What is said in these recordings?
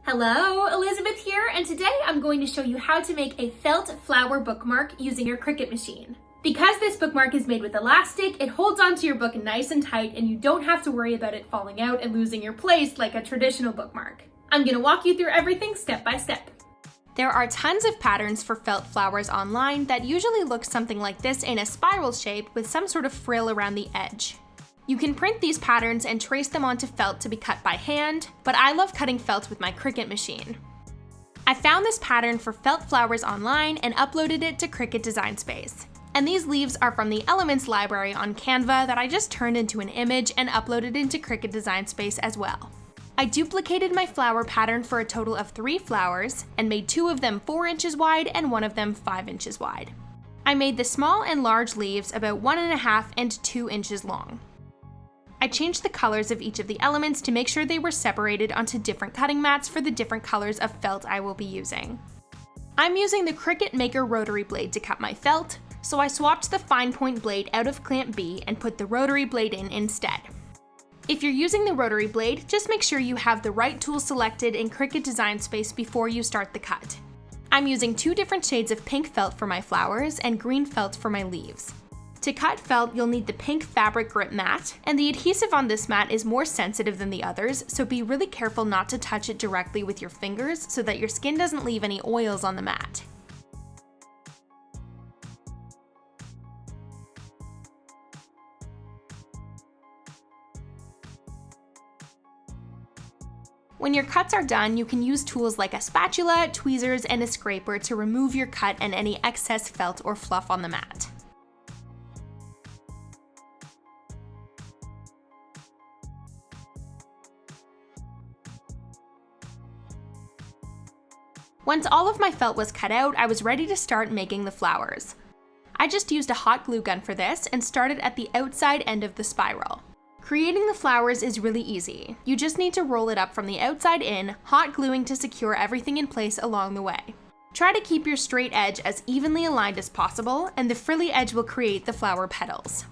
Hello, Elizabeth here, and today I'm going to show you how to make a felt flower bookmark using your Cricut machine. Because this bookmark is made with elastic, it holds onto your book nice and tight and you don't have to worry about it falling out and losing your place like a traditional bookmark. I'm going to walk you through everything step by step. There are tons of patterns for felt flowers online that usually look something like this in a spiral shape with some sort of frill around the edge. You can print these patterns and trace them onto felt to be cut by hand, but I love cutting felt with my Cricut machine. I found this pattern for felt flowers online and uploaded it to Cricut Design Space. And these leaves are from the Elements library on Canva that I just turned into an image and uploaded into Cricut Design Space as well. I duplicated my flower pattern for a total of 3 flowers and made 2 of them 4 inches wide and 1 of them 5 inches wide. I made the small and large leaves about 1.5 and 2 inches long. I changed the colors of each of the elements to make sure they were separated onto different cutting mats for the different colors of felt I will be using. I'm using the Cricut Maker Rotary Blade to cut my felt, so I swapped the fine point blade out of clamp B and put the rotary blade in instead. If you're using the rotary blade, just make sure you have the right tool selected in Cricut Design Space before you start the cut. I'm using 2 different shades of pink felt for my flowers and green felt for my leaves. To cut felt, you'll need the pink fabric grip mat, and the adhesive on this mat is more sensitive than the others, so be really careful not to touch it directly with your fingers so that your skin doesn't leave any oils on the mat. When your cuts are done, you can use tools like a spatula, tweezers, and a scraper to remove your cut and any excess felt or fluff on the mat. Once all of my felt was cut out, I was ready to start making the flowers. I just used a hot glue gun for this and started at the outside end of the spiral. Creating the flowers is really easy. You just need to roll it up from the outside in, hot gluing to secure everything in place along the way. Try to keep your straight edge as evenly aligned as possible, and the frilly edge will create the flower petals.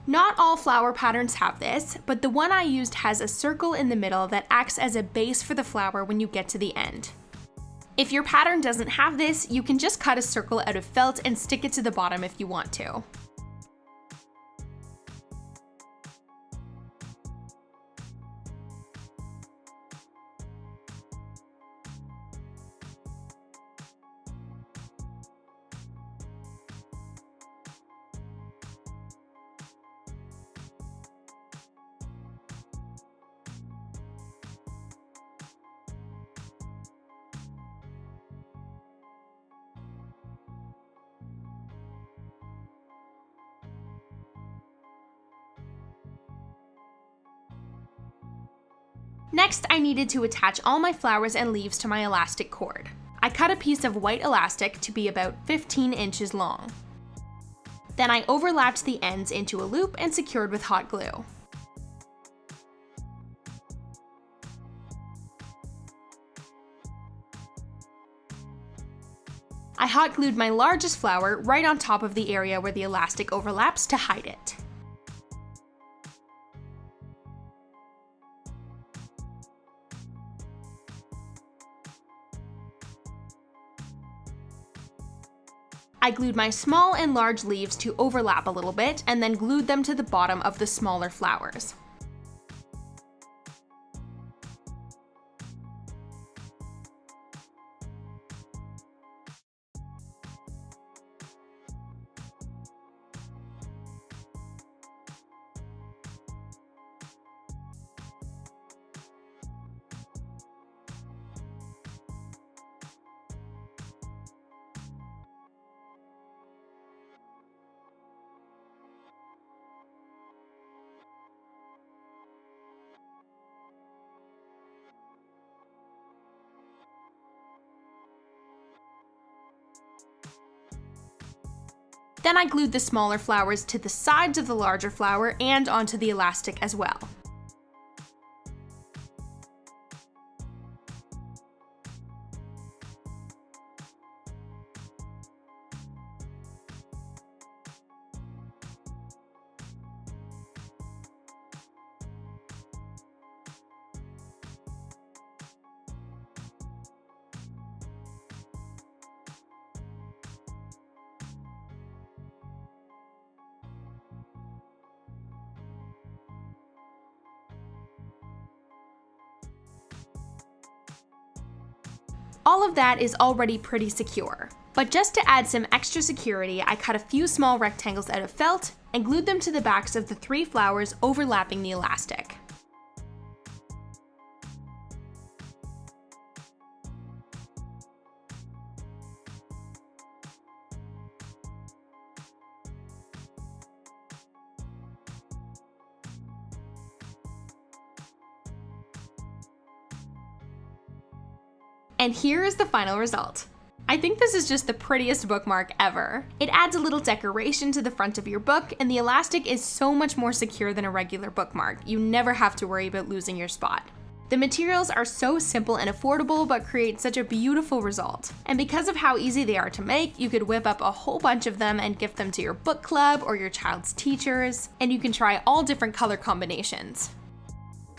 Not all flower patterns have this, but the one I used has a circle in the middle that acts as a base for the flower when you get to the end. If your pattern doesn't have this, you can just cut a circle out of felt and stick it to the bottom if you want to. Next, I needed to attach all my flowers and leaves to my elastic cord. I cut a piece of white elastic to be about 15 inches long. Then I overlapped the ends into a loop and secured with hot glue. I hot glued my largest flower right on top of the area where the elastic overlaps to hide it. I glued my small and large leaves to overlap a little bit and then glued them to the bottom of the smaller flowers. Then I glued the smaller flowers to the sides of the larger flower and onto the elastic as well. All of that is already pretty secure. But just to add some extra security, I cut a few small rectangles out of felt and glued them to the backs of the 3 flowers overlapping the elastic. And here is the final result. I think this is just the prettiest bookmark ever. It adds a little decoration to the front of your book, and the elastic is so much more secure than a regular bookmark. You never have to worry about losing your spot. The materials are so simple and affordable, but create such a beautiful result. And because of how easy they are to make, you could whip up a whole bunch of them and gift them to your book club or your child's teachers, and you can try all different color combinations.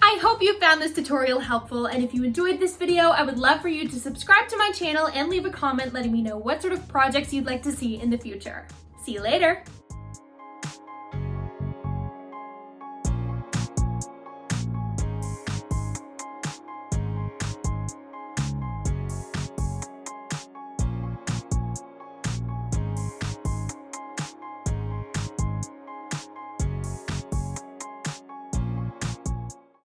I hope you found this tutorial helpful, and if you enjoyed this video, I would love for you to subscribe to my channel and leave a comment letting me know what sort of projects you'd like to see in the future. See you later!